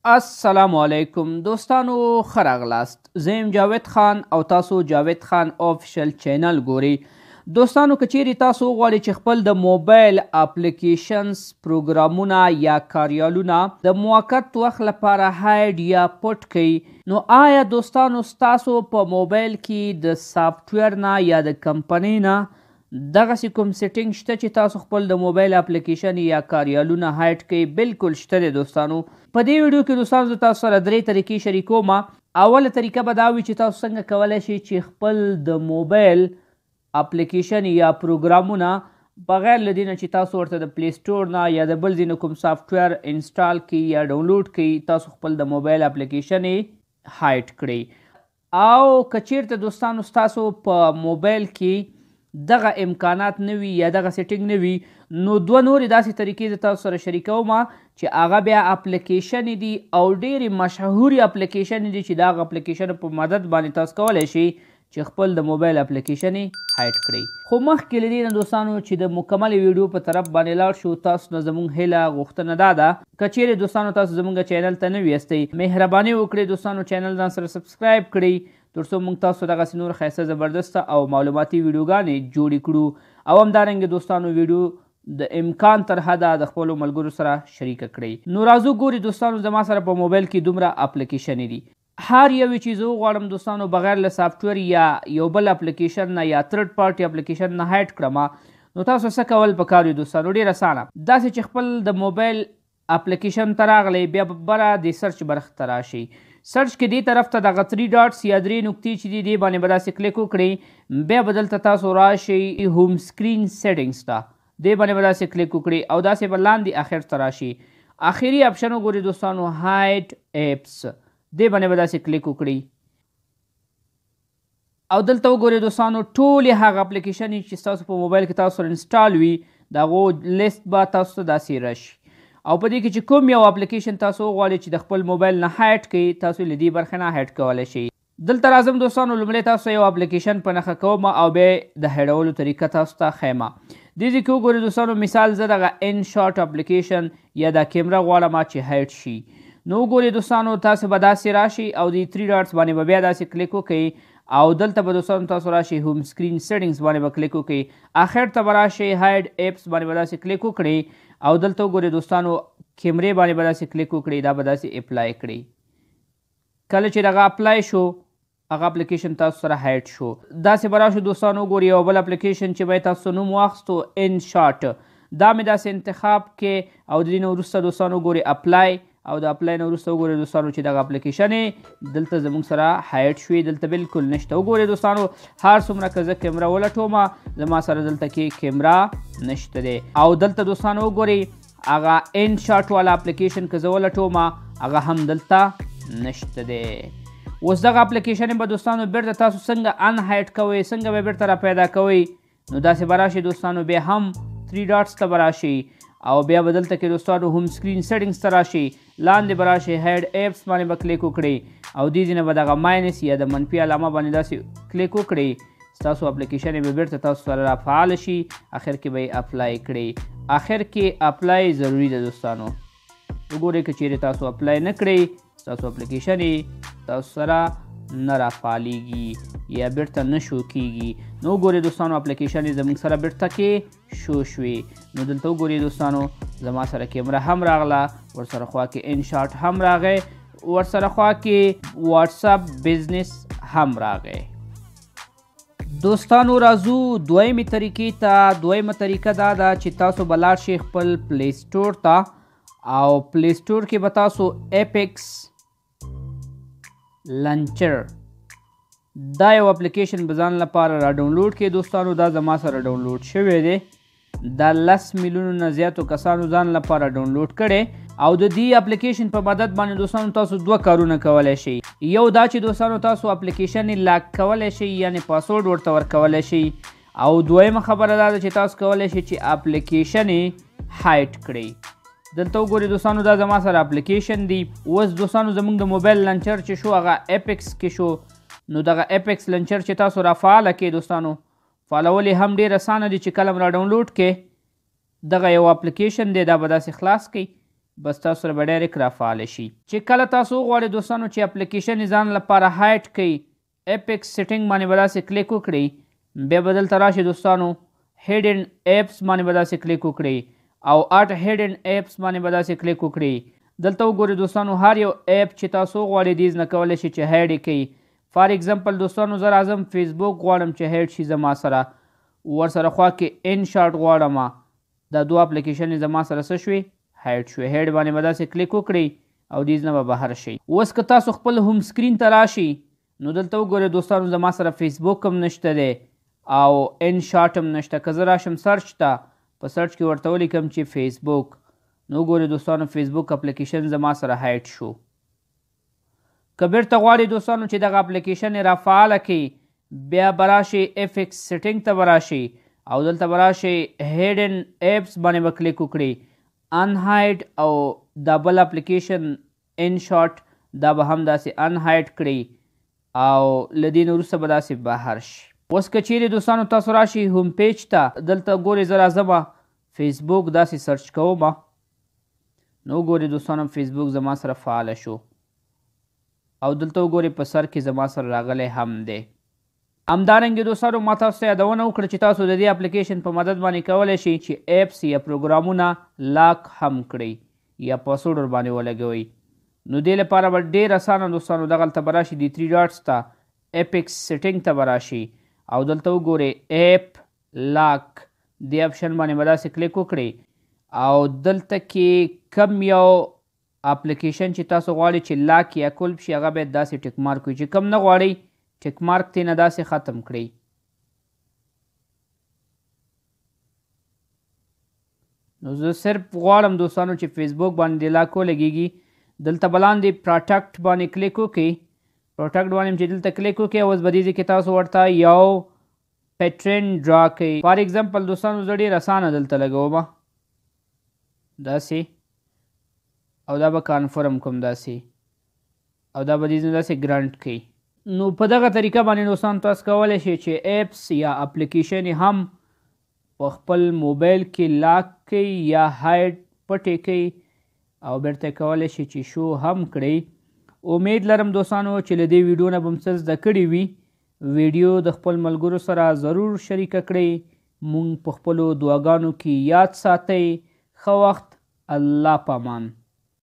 السلام علیکم دوستانو، ښه راغلاست. زه یم جاوید خان او تاسو جاوید خان آفیشل چینل ګورئ. دوستانو که چیرې تاسو وغواړئ چې خپل د موبایل اپلیکیشنز، پروګرامونه یا کاریالونه د موقت وخت لپاره هاید یا پټ کړئ، نو آیا دوستانو ستاسو په موبایل کې د سافټویر نه یا د کمپنۍ نه دغسې کوم سیټینګ شته چې تاسو خپل د موبایل اپلیکیشن یا کاریالونه هایډ کړئ؟ بالکل شته دی دوستانو. په دې ویډیو کې دوستانو زه تاسو سره 3 طریقې شریکوم. اوله طریقه به دا وي چې تاسو څنګه کولی شئ چې خپل د موبایل اپلیکیشن یا پروګرامونه بغیر له دې نه چې تاسو ورته د پلی سټور نه یا د بل ځای نه کوم سافټویر انسټال کړئ یا ډاونلوډ کړئ، تاسو خپل د موبایل اپلیکیشن یې هایډ کړئ. او که چیرته دوستانو ستاسو په موبایل کې دغه امکانات نه وي یا دغه سیټینګ نه وي، نو دوه نورې داسې طریقې زه تاسو سره شریکوم چې هغه بیا اپلیکیشن دي او ډېرې مشهورې اپلیکیشن دي چې د هغه اپلیکیشن په مدد باندې تاسو کولی شئ چې خپل د موبایل اپلیکیشن یې هایډ کړئ. خو مخکې له دې نه دوستانو چې د مکملې ویډیو په طرف باندې لاړ شو، تاسو نه زموږ هیله غوښتنه دا ده که چیرې دوستانو تاسو زموږ چینل ته نوي یاستئ، مهرباني وکړئ دوستانو چینل ځان سره سبسکرایب کړئ تر څو موږ تاسو دغسې نور ښایسته زبردسته او معلوماتي ویډیوګانې جوړې کړو، او همدارنګه دوستانو ویډیو د امکان تر حده د خپلو ملګرو سره شریکه کړئ. نو راځو ګورئ دوستانو زما سره په موبایل کې دومره اپلیکیشنې دي. هر یوې چې زه وغواړم دوستانو بغیر له سافټویر یا یو بل اپلیکیشن نه یا تھرډ پارټي اپلیکیشن نه هایډ کړم، نو تاسو څه کول پکار وي دوستانو؟ ډېر اسانه. داسې چې خپل د موبایل اپلیکیشن ته راغلی، بیا بره د سرچ برخې ته راشئ. سرچ کې دې طرف ته دغه 3 ډاټس یا 3 نقطې چې دي دې باندې به داسې کلیک وکړئ. بیا به دلته تاسو راشئ هوم سکرین سیټینګز ته، دې باندې به داسې کلیک وکړئ او داسې به لاندې اخر ته راشئ. اخري اپشن وګورئ دوستانو، هایډ ایپس، دې باندې به داسې کلیک وکړئ او دلته وګورئ دوستانو ټولې هغه اپلیکیشنې چې ستاسو په موبایل کې تاسو سره انسټال وي د هغو لیست به تاسو ته داسې راشي. او په دې کې چې کوم یو اپلیکیشن تاسو وغواړئ چې د خپل موبایل نه هایډ کړئ، تاسو له دې برخې نه هایډ کولی شئ. دلته راځم دوستانو، لومړی تاسو یو اپلیکیشن په نښه کوم او بیا د هایډولو طریقه تاسو ته ښیم. دې ځای کې وګورئ دوستانو، مثال زه دغه ان شاټ اپلیکیشن یا دا کیمره غواړم چې هایډ شي. نو وګورئ دوستانو تاسو به داسې راشئ او د 3 ډاټس باندې به بیا داسې کلیک وکړئ او دلته به دوستانو تاسو راشئ هوم سکرین سیټینګز باندې به کلیک وکړئ. اخر ته به راشئ هایډ ایپس باندې به داسې کلیک وکړئ او دلته وګورئ دوستانو کیمرې باندې به داسې کلیک وکړئ، دا به داسې اپلای کړئ. کله چې دغه اپلای شو، هغه اپلیکیشن تاسو سره هایډ شو. داسې به راشو دوستانو وګورئ یو بل اپلیکیشن چې به یې تاسو نوم واخیستو ان شاټ، دا مې داسې انتخاب کې او د دې نه وروسته دوستانو وګورئ اپلای، او د اپلای نه وروسته وګورئ دوستانو چې دغه اپلیکیشن یې دلته زموږ سره هایډ شوې، دلته بالکل نشته. وګورئ دوستانو هر څومره که زه کیمره ولټوم، زما سره دلته کې کیمره نشته دی. او دلته دوستانو وګورئ هغه ان شاټ والا اپلیکیشن که زه ولټوم، هغه هم دلته نشته دی. اوس دغه اپلیکیشن به دوستانو بیرته تاسو څنګه ان هایډ کوئ، څنګه به بیرته را پیدا کوئ، نو داسې به راشئ دوستانو، بیا هم 3 ډاټس ته به راشئ او بیا به دلته کې دوستانو هوم سکرین سیټینګز ته راشئ، لاندې به راشئ هایډ ایپس باندې به کلیک وکړئ او دې ځای نه به دغه ماینس یا د منفي علامه باندې داسې کلیک وکړئ. ستاسو اپلیکیشن یې به بیرته تاسو سره را فعال شي، اخر کې به یې اپلای کړئ. اخر کې اپلای ضروري ده دوستانو. وګورئ که چیرې تاسو اپلای نه کړئ، ستاسو اپلیکیشن یې تاسو سره نه رافعالیږي یا بیرته نه شو کیږي. نو وګورئ دوستانو اپلیکیشن یې زموږ سره بیرته کې شو شوې. نو دلته وګورئ دوستانو زما سره کیمره هم راغله، ورسره خوا کې ان شاټ هم راغی، ورسره خوا کې واتساپ بزنس هم راغی. دوستانو راځو دویمې طریقې ته. دویمه طریقه دا ده چې تاسو به لاړ شئ خپل پلی سټور ته او پلی سټور کې به تاسو اپیکس لانچر دا یو اپلیکیشن به ځان لپاره را ډاونلوډ کړئ. دوستانو دا زما سره ډاونلوډ شوی دی، دا 10 میلیونو نه زیاتو کسانو ځان لپاره ډاونلوډ کړی او د دې اپلیکیشن په مدد باندې دوستانو تاسو 2 کارونه کولی شئ. یو دا چې دوستانو تاسو اپلیکیشن یې لاک کولی شئ، یعنې پاسورډ ورته ورکولی شئ، او دویمه خبره دا ده چې تاسو کولی شئ چې اپلیکیشن یې هایډ کړئ. دلته وګورئ دوستانو دا زما سره اپلیکیشن دی. اوس دوستانو زموږ د موبایل لانچر چې شو هغه اپیکس کې شو، نو دغه اپیکس لانچر چې تاسو را فعاله کړئ دوستانو، فعالول یې هم ډېر اسانه دي چې کله را ډاونلوډ کړئ. دغه یو اپلیکیشن دی، دا به داسې خلاص کړئ، بس تاسو سره به ډایرکټ رافعاله شي. چې کله تاسو وغواړئ دوستانو چې اپلیکیشن یې ځان لپاره هایډ کړئ اپیکس سیټینګ باندې به داسې کلیک وکړئ، بیا به دلته راشئ دوستانو هیډن ایپس باندې به داسې کلیک وکړئ او اټ هیډن ایپس باندې به داسې کلیک وکړئ. دلته وګورئ دوستانو هر یو ایپ چې تاسو غواړئ دیز نه کولی شئ چې هایډ یې کړئ. فار ایگزامپل دوستانو زه راځم فیسبوک غواړم چې هایډ شي زما سره، ورسره خوا کې ان شارټ غواړم، دا دوه اپلیکیشن زما سره څه شوي هایډ شوي. هایډ باندې به داسې کلیک وکړئ او دیز نه به بهر شي. اوس که تاسو خپل ہوم سکرین ته راشئ نو دلته وګورئ دوستانو زما سره فیسبوک هم نشته دی او ان شارټ هم نشته. که زه راشم سرچ ته په سرچ کې ورته ولیکم چې فیسبوک نو وګورئ دوستانو فیسبوک اپلیکیشن زما سره هایډ شو. که بیرته غواړئ دوستانو چې دغه اپلیکیشن یې رافعاله کړئ بیا به راشئ افیکس سیټینګ ته به راشئ او دلته به راشئ هیډن ایپس باندې به کلیک وکړئ انهایډ او دا بل اپلیکیشن ان شارټ دا به هم داسې انهایډ کړئ او له دې نه وروسته به داسې بهر شي. اوس که چیرې دوستانو تاسو راشئ هوم پیج ته دلته ګورئ زه راځمه فیسبوک داسې سرچ کوم نو ګورئ دوستانو فیسبوک زما سره فعاله شو او دلته وګورئ په سر کې زما سره راغلی هم دی. همدارنګې دوستانو ما تاسو ته یادونه وکړه چې تاسو د دې اپلیکیشن په مدد باندې کولی شئ چې ایپس یا پروګرامونه لاک هم کړئ یا پاسورډ ورباندې ولګوئ. نو دې لپاره به ډېر اسانه دوستانو دغلته به راشئ د 3 ډاټس ته اپیکس سیټینګ ته به راشئ او دلته وګورئ ایپ لاک دې اپشن باندې به داسې کلیک وکړئ او دلته کې کم یو اپلیکیشن چې تاسو غواړئ چې لاک یا کلب شي هغه باید داسې ټیک مارک وي، چې کم نه غواړئ ټیک مارک ترې نه داسې ختم کړئ. نو زه صرف غواړم دوستانو چې فیسبوک باندې لاک ولګېږي. دلته به لاندې پراټکټ باندې کلیک وکړئ. پراټکټ باندې چې دلته کلیک وکړئ اوس به دې کې تاسو ورته یو پیټرن ډرا کړئ. فار ایگزامپل دوستانو زه ډېر اسانه دلته لګوم داسې او دا به کانفرم کوم داسې او دا به دې نه داسې ګرانټ کړئ. نو په دغه طریقه باندې دوستانو تاسو کولی شئ چې ایپس یا اپلیکیشن هم په خپل موبایل کې لاک کړئ یا هایډ پټې کړئ او بیرته کولی شئ چې شو هم کړئ. امید لرم دوستانو چې له دې ویډیو نه به مو څه زده کړي وي. ویډیو د خپل ملګرو سره ضرور شریکه کړئ. مونږ په خپلو دعاګانو کې یاد ساتئ. ښه وخت. الله پامان.